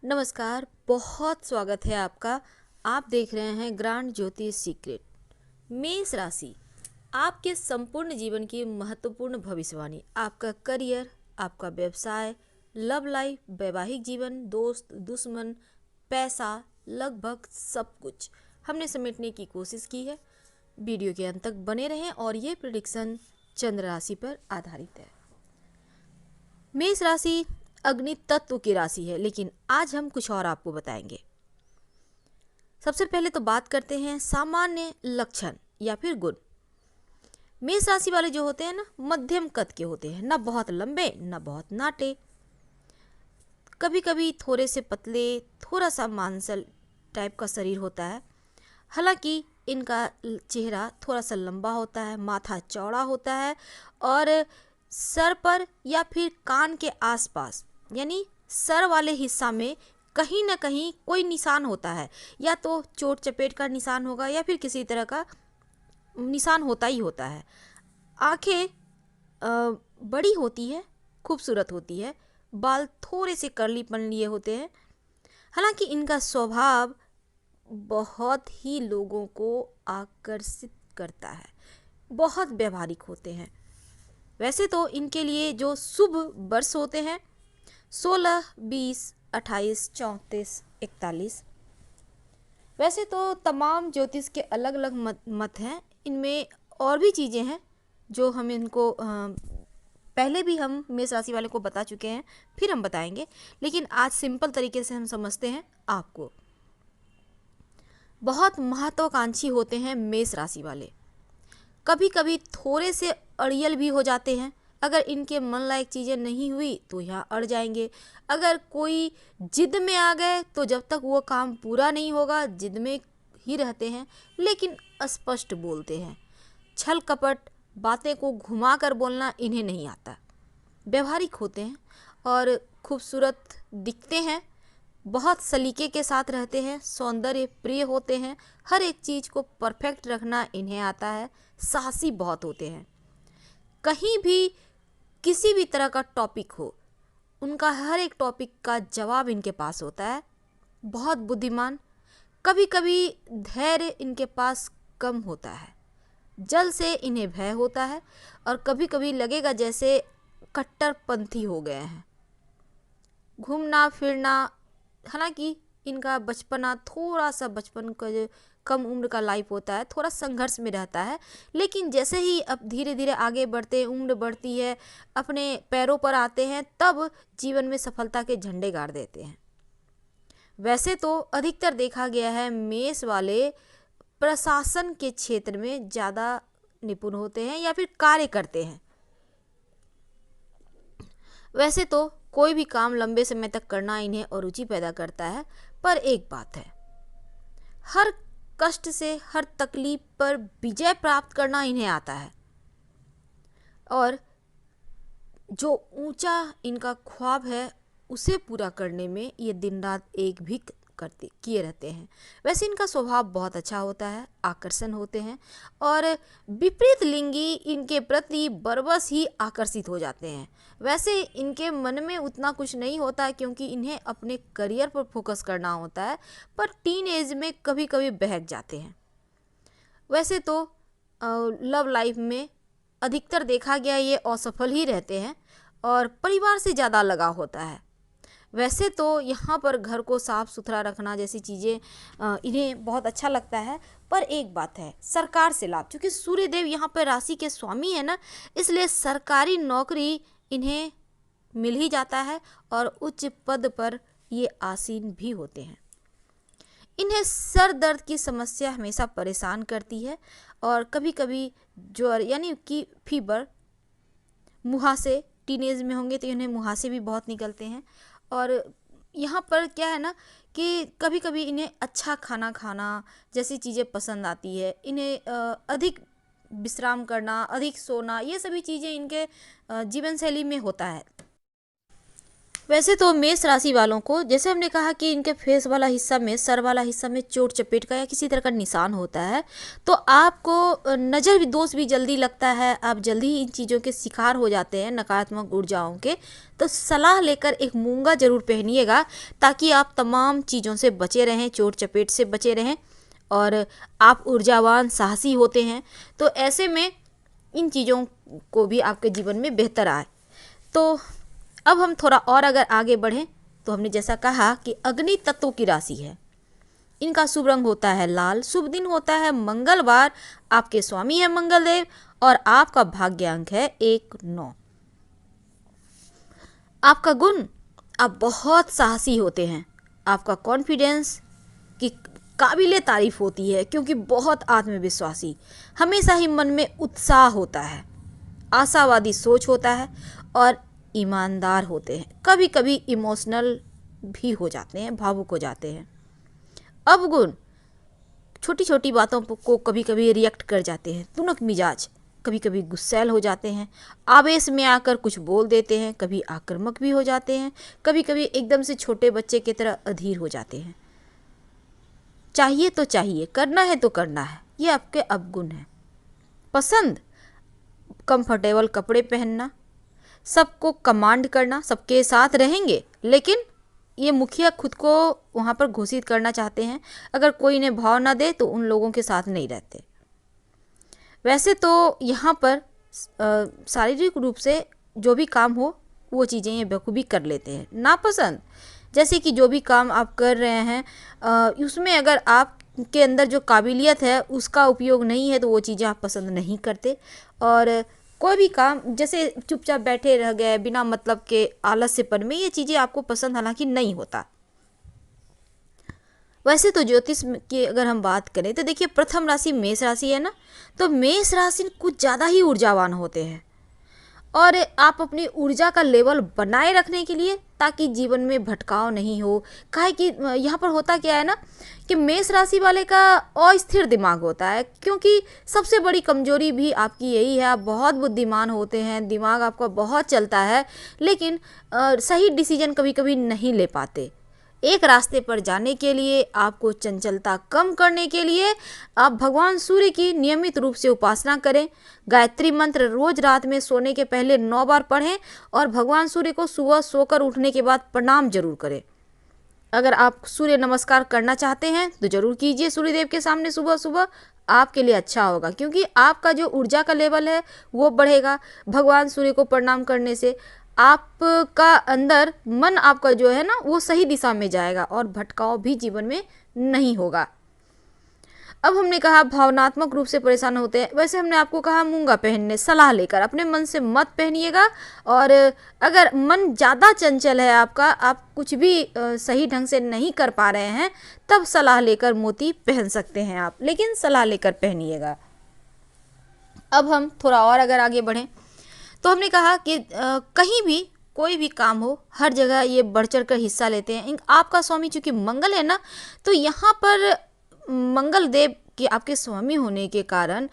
नमस्कार, बहुत स्वागत है आपका। आप देख रहे हैं ग्रांड ज्योतिष सीक्रेट। मेष राशि, आपके संपूर्ण जीवन की महत्वपूर्ण भविष्यवाणी, आपका करियर, आपका व्यवसाय, लव लाइफ, वैवाहिक जीवन, दोस्त, दुश्मन, पैसा, लगभग सब कुछ हमने समेटने की कोशिश की है। वीडियो के अंत तक बने रहें और ये प्रेडिक्शन चंद्र राशि पर आधारित है। मेष राशि अग्नि तत्व की राशि है, लेकिन आज हम कुछ और आपको बताएंगे। सबसे पहले तो बात करते हैं सामान्य लक्षण या फिर गुण। मेष राशि वाले जो होते हैं ना, मध्यम कद के होते हैं, ना बहुत लंबे ना बहुत नाटे, कभी कभी थोड़े से पतले, थोड़ा सा मांसल टाइप का शरीर होता है। हालांकि इनका चेहरा थोड़ा सा लंबा होता है, माथा चौड़ा होता है और सर पर या फिर कान के आसपास यानी सर वाले हिस्सा में कहीं ना कहीं कोई निशान होता है, या तो चोट चपेट का निशान होगा या फिर किसी तरह का निशान होता ही होता है। आंखें बड़ी होती है, खूबसूरत होती है, बाल थोड़े से कर्लीपन लिए होते हैं। हालांकि इनका स्वभाव बहुत ही लोगों को आकर्षित करता है, बहुत व्यवहारिक होते हैं। वैसे तो इनके लिए जो शुभ वर्ष होते हैं 16, 20, 28, 34, 41। वैसे तो तमाम ज्योतिष के अलग अलग मत हैं। इनमें और भी चीज़ें हैं जो हम इनको पहले भी हम मेष राशि वाले को बता चुके हैं, फिर हम बताएंगे। लेकिन आज सिंपल तरीके से हम समझते हैं आपको। बहुत महत्वाकांक्षी होते हैं मेष राशि वाले, कभी कभी थोड़े से अड़ियल भी हो जाते हैं। अगर इनके मन लायक चीज़ें नहीं हुई तो यहाँ अड़ जाएंगे। अगर कोई जिद में आ गए तो जब तक वो काम पूरा नहीं होगा जिद में ही रहते हैं, लेकिन स्पष्ट बोलते हैं। छल कपट, बातें को घुमा कर बोलना इन्हें नहीं आता। व्यवहारिक होते हैं और खूबसूरत दिखते हैं, बहुत सलीके के साथ रहते हैं, सौंदर्य प्रिय होते हैं, हर एक चीज़ को परफेक्ट रखना इन्हें आता है। साहसी बहुत होते हैं, कहीं भी किसी भी तरह का टॉपिक हो उनका हर एक टॉपिक का जवाब इनके पास होता है। बहुत बुद्धिमान, कभी कभी धैर्य इनके पास कम होता है, जल से इन्हें भय होता है और कभी कभी लगेगा जैसे कट्टरपंथी हो गए हैं। घूमना फिरना, हालांकि इनका बचपना थोड़ा सा, बचपन का जो कम उम्र का लाइफ होता है थोड़ा संघर्ष में रहता है, लेकिन जैसे ही अब धीरे धीरे आगे बढ़ते, उम्र बढ़ती है, अपने पैरों पर आते हैं, तब जीवन में सफलता के झंडे गाड़ देते हैं। वैसे तो अधिकतर देखा गया है मेष वाले प्रशासन के क्षेत्र में ज़्यादा निपुण होते हैं या फिर कार्य करते हैं। वैसे तो कोई भी काम लंबे समय तक करना इन्हें अरुचि पैदा करता है, पर एक बात है, हर कष्ट से, हर तकलीफ पर विजय प्राप्त करना इन्हें आता है। और जो ऊंचा इनका ख्वाब है उसे पूरा करने में ये दिन रात एक भी करते किए रहते हैं। वैसे इनका स्वभाव बहुत अच्छा होता है, आकर्षण होते हैं और विपरीत लिंगी इनके प्रति बरबस ही आकर्षित हो जाते हैं। वैसे इनके मन में उतना कुछ नहीं होता है क्योंकि इन्हें अपने करियर पर फोकस करना होता है, पर टीन एज में कभी कभी बहक जाते हैं। वैसे तो लव लाइफ में अधिकतर देखा गया ये असफल ही रहते हैं और परिवार से ज़्यादा लगाव होता है। वैसे तो यहाँ पर घर को साफ सुथरा रखना जैसी चीज़ें इन्हें बहुत अच्छा लगता है, पर एक बात है, सरकार से लाभ, क्योंकि सूर्यदेव यहाँ पर राशि के स्वामी है ना, इसलिए सरकारी नौकरी इन्हें मिल ही जाता है और उच्च पद पर ये आसीन भी होते हैं। इन्हें सर दर्द की समस्या हमेशा परेशान करती है और कभी कभी ज्वर यानी कि फीवर, मुहासे, टीनेज में होंगे तो इन्हें मुहासे भी बहुत निकलते हैं। और यहाँ पर क्या है ना कि कभी कभी इन्हें अच्छा खाना खाना जैसी चीज़ें पसंद आती है। इन्हें अधिक विश्राम करना, अधिक सोना, ये सभी चीज़ें इनके जीवन शैली में होता है। वैसे तो मेष राशि वालों को, जैसे हमने कहा कि इनके फेस वाला हिस्सा में, सर वाला हिस्सा में चोट चपेट का या किसी तरह का निशान होता है, तो आपको नज़र भी दोष भी जल्दी लगता है, आप जल्दी ही इन चीज़ों के शिकार हो जाते हैं, नकारात्मक ऊर्जाओं के। तो सलाह लेकर एक मूंगा जरूर पहनिएगा, ताकि आप तमाम चीज़ों से बचे रहें, चोट चपेट से बचे रहें। और आप ऊर्जावान साहसी होते हैं, तो ऐसे में इन चीज़ों को भी आपके जीवन में बेहतर आए। तो अब हम थोड़ा और अगर आगे बढ़ें, तो हमने जैसा कहा कि अग्नि तत्व की राशि है, इनका शुभ रंग होता है लाल, शुभ दिन होता है मंगलवार, आपके स्वामी है मंगल देव, और आपका भाग्य अंक है 1-9। आपका गुण, आप बहुत साहसी होते हैं, आपका कॉन्फिडेंस की काबिले तारीफ होती है, क्योंकि बहुत आत्मविश्वासी, हमेशा ही मन में उत्साह होता है, आशावादी सोच होता है और ईमानदार होते हैं। कभी कभी इमोशनल भी हो जाते हैं, भावुक हो जाते हैं। अवगुण, छोटी छोटी बातों को कभी कभी रिएक्ट कर जाते हैं, तुनक मिजाज, कभी कभी गुस्सैल हो जाते हैं, आवेश में आकर कुछ बोल देते हैं, कभी आक्रामक भी हो जाते हैं, कभी कभी एकदम से छोटे बच्चे की तरह अधीर हो जाते हैं। चाहिए तो चाहिए, करना है तो करना है, ये आपके अवगुण हैं। पसंद, कंफर्टेबल कपड़े पहनना, सबको कमांड करना, सबके साथ रहेंगे, लेकिन ये मुखिया खुद को वहाँ पर घोषित करना चाहते हैं, अगर कोई इन्हें भाव ना दे तो उन लोगों के साथ नहीं रहते। वैसे तो यहाँ पर शारीरिक रूप से जो भी काम हो वो चीज़ें ये बखूबी कर लेते हैं। नापसंद, जैसे कि जो भी काम आप कर रहे हैं उसमें अगर आपके अंदर जो काबिलियत है उसका उपयोग नहीं है, तो वो चीज़ें आप पसंद नहीं करते। और कोई भी काम जैसे चुपचाप बैठे रह गए बिना मतलब के आलस्यपन में, ये चीज़ें आपको पसंद हालांकि नहीं होता। वैसे तो ज्योतिष की अगर हम बात करें तो देखिए, प्रथम राशि मेष राशि है ना, तो मेष राशि कुछ ज़्यादा ही ऊर्जावान होते हैं, और आप अपनी ऊर्जा का लेवल बनाए रखने के लिए, ताकि जीवन में भटकाव नहीं हो, काहे कि यहाँ पर होता क्या है ना कि मेष राशि वाले का अस्थिर दिमाग होता है, क्योंकि सबसे बड़ी कमजोरी भी आपकी यही है, आप बहुत बुद्धिमान होते हैं, दिमाग आपका बहुत चलता है, लेकिन सही डिसीजन कभी कभी नहीं ले पाते। एक रास्ते पर जाने के लिए, आपको चंचलता कम करने के लिए, आप भगवान सूर्य की नियमित रूप से उपासना करें। गायत्री मंत्र रोज रात में सोने के पहले 9 बार पढ़ें, और भगवान सूर्य को सुबह सोकर उठने के बाद प्रणाम जरूर करें। अगर आप सूर्य नमस्कार करना चाहते हैं तो जरूर कीजिए सूर्यदेव के सामने सुबह सुबह, आपके लिए अच्छा होगा, क्योंकि आपका जो ऊर्जा का लेवल है वो बढ़ेगा। भगवान सूर्य को प्रणाम करने से आपका अंदर मन आपका जो है ना वो सही दिशा में जाएगा, और भटकाव भी जीवन में नहीं होगा। अब हमने कहा भावनात्मक रूप से परेशान होते हैं, वैसे हमने आपको कहा मूंगा पहनने, सलाह लेकर, अपने मन से मत पहनिएगा। और अगर मन ज़्यादा चंचल है आपका, आप कुछ भी सही ढंग से नहीं कर पा रहे हैं, तब सलाह लेकर मोती पहन सकते हैं आप, लेकिन सलाह लेकर पहनिएगा। अब हम थोड़ा और अगर आगे बढ़ें, तो हमने कहा कि कहीं भी कोई भी काम हो, हर जगह ये बढ़ चढ़ कर हिस्सा लेते हैं। आपका स्वामी चूंकि मंगल है ना, तो यहाँ पर मंगल देव के आपके स्वामी होने के कारण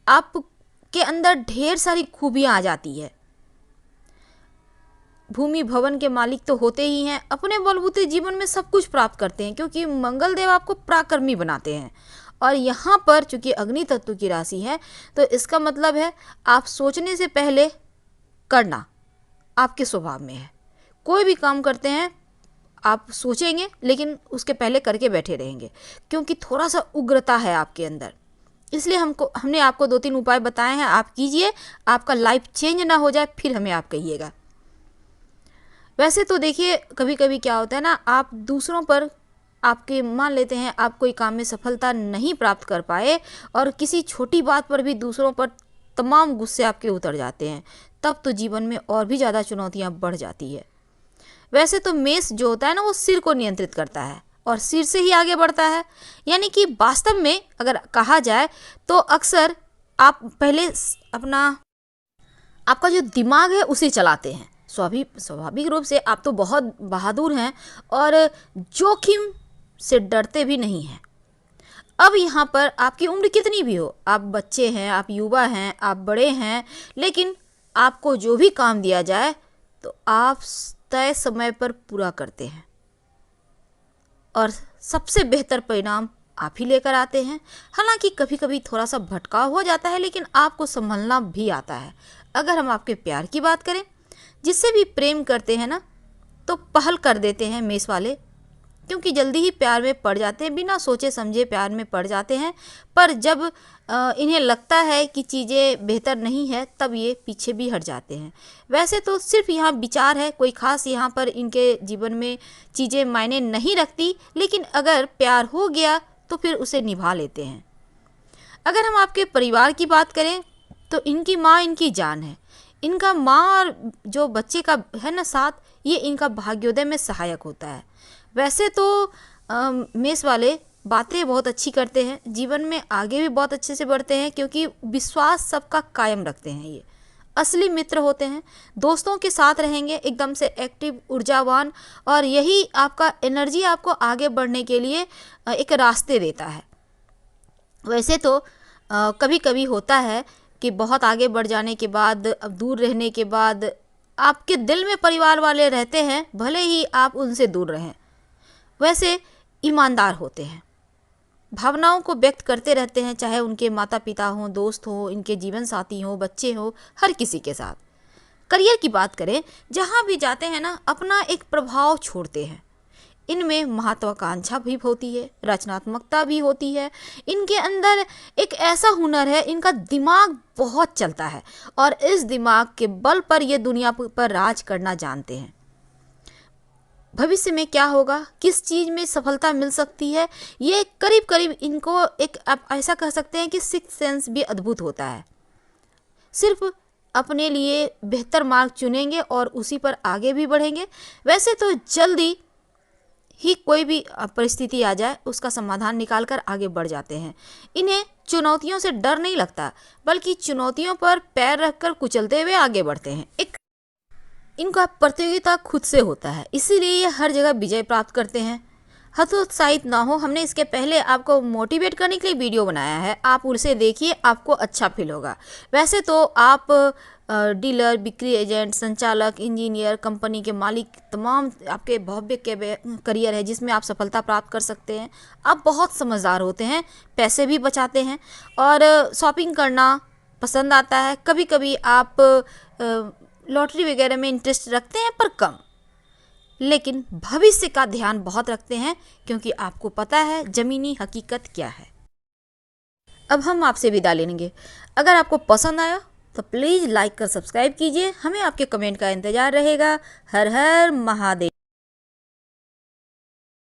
आपके अंदर ढेर सारी खूबियाँ आ जाती है। भूमि भवन के मालिक तो होते ही हैं, अपने बलबूते जीवन में सब कुछ प्राप्त करते हैं, क्योंकि मंगल देव आपको पराक्रमी बनाते हैं। और यहाँ पर चूंकि अग्नि तत्व की राशि है, तो इसका मतलब है आप सोचने से पहले करना आपके स्वभाव में है। कोई भी काम करते हैं आप सोचेंगे, लेकिन उसके पहले करके बैठे रहेंगे, क्योंकि थोड़ा सा उग्रता है आपके अंदर। इसलिए हमने आपको 2-3 उपाय बताए हैं, आप कीजिए, आपका लाइफ चेंज ना हो जाए, फिर हमें आप कहिएगा। वैसे तो देखिए, कभी कभी क्या होता है ना, आप दूसरों पर आपके मान लेते हैं आप कोई काम में सफलता नहीं प्राप्त कर पाए, और किसी छोटी बात पर भी दूसरों पर तमाम गुस्से आपके उतर जाते हैं, तब तो जीवन में और भी ज़्यादा चुनौतियाँ बढ़ जाती है। वैसे तो मेष जो होता है ना, वो सिर को नियंत्रित करता है, और सिर से ही आगे बढ़ता है। यानी कि वास्तव में अगर कहा जाए तो अक्सर आप पहले आपका जो दिमाग है उसे चलाते हैं। स्वाभाविक रूप से आप तो बहुत बहादुर हैं, और जोखिम से डरते भी नहीं हैं। अब यहाँ पर आपकी उम्र कितनी भी हो, आप बच्चे हैं, आप युवा हैं, आप बड़े हैं, लेकिन आपको जो भी काम दिया जाए तो आप तय समय पर पूरा करते हैं और सबसे बेहतर परिणाम आप ही लेकर आते हैं। हालांकि कभी कभी थोड़ा सा भटकाव हो जाता है, लेकिन आपको संभलना भी आता है। अगर हम आपके प्यार की बात करें, जिससे भी प्रेम करते हैं ना, तो पहल कर देते हैं मेष वाले, क्योंकि जल्दी ही प्यार में पड़ जाते हैं, बिना सोचे समझे प्यार में पड़ जाते हैं। पर जब इन्हें लगता है कि चीज़ें बेहतर नहीं है, तब ये पीछे भी हट जाते हैं। वैसे तो सिर्फ यहाँ विचार है, कोई खास यहाँ पर इनके जीवन में चीज़ें मायने नहीं रखती, लेकिन अगर प्यार हो गया तो फिर उसे निभा लेते हैं। अगर हम आपके परिवार की बात करें, तो इनकी माँ इनकी जान है। इनका माँ और जो बच्चे का है ना साथ, ये इनका भाग्योदय में सहायक होता है। वैसे तो मेष वाले बातें बहुत अच्छी करते हैं, जीवन में आगे भी बहुत अच्छे से बढ़ते हैं, क्योंकि विश्वास सबका कायम रखते हैं। ये असली मित्र होते हैं, दोस्तों के साथ रहेंगे एकदम से एक्टिव, ऊर्जावान, और यही आपका एनर्जी आपको आगे बढ़ने के लिए एक रास्ते देता है। वैसे तो कभी कभी होता है कि बहुत आगे बढ़ जाने के बाद, अब दूर रहने के बाद, आपके दिल में परिवार वाले रहते हैं, भले ही आप उनसे दूर रहें। वैसे ईमानदार होते हैं, भावनाओं को व्यक्त करते रहते हैं, चाहे उनके माता पिता हों, दोस्त हों, इनके जीवन साथी हों, बच्चे हों, हर किसी के साथ। करियर की बात करें, जहाँ भी जाते हैं ना, अपना एक प्रभाव छोड़ते हैं। इनमें महत्वाकांक्षा भी होती है, रचनात्मकता भी होती है, इनके अंदर एक ऐसा हुनर है, इनका दिमाग बहुत चलता है और इस दिमाग के बल पर ये दुनिया पर राज करना जानते हैं। भविष्य में क्या होगा, किस चीज़ में सफलता मिल सकती है, ये करीब करीब इनको एक, आप ऐसा कह सकते हैं कि सिक्स्थ सेंस भी अद्भुत होता है। सिर्फ अपने लिए बेहतर मार्ग चुनेंगे और उसी पर आगे भी बढ़ेंगे। वैसे तो जल्दी ही कोई भी परिस्थिति आ जाए, उसका समाधान निकालकर आगे बढ़ जाते हैं। इन्हें चुनौतियों से डर नहीं लगता, बल्कि चुनौतियों पर पैर रखकर कुचलते हुए आगे बढ़ते हैं। एक इनका प्रतियोगिता खुद से होता है, इसीलिए ये हर जगह विजय प्राप्त करते हैं। हतोत्साहित ना हो, हमने इसके पहले आपको मोटिवेट करने के लिए वीडियो बनाया है, आप उसे देखिए, आपको अच्छा फील होगा। वैसे तो आप डीलर, बिक्री एजेंट, संचालक, इंजीनियर, कंपनी के मालिक, तमाम आपके भव्य के करियर है जिसमें आप सफलता प्राप्त कर सकते हैं। आप बहुत समझदार होते हैं, पैसे भी बचाते हैं और शॉपिंग करना पसंद आता है। कभी कभी आप लॉटरी वगैरह में इंटरेस्ट रखते हैं, पर कम, लेकिन भविष्य का ध्यान बहुत रखते हैं, क्योंकि आपको पता है ज़मीनी हकीकत क्या है। अब हम आपसे विदा लेंगे। अगर आपको पसंद आया तो प्लीज़ लाइक कर सब्सक्राइब कीजिए। हमें आपके कमेंट का इंतज़ार रहेगा। हर हर महादेव।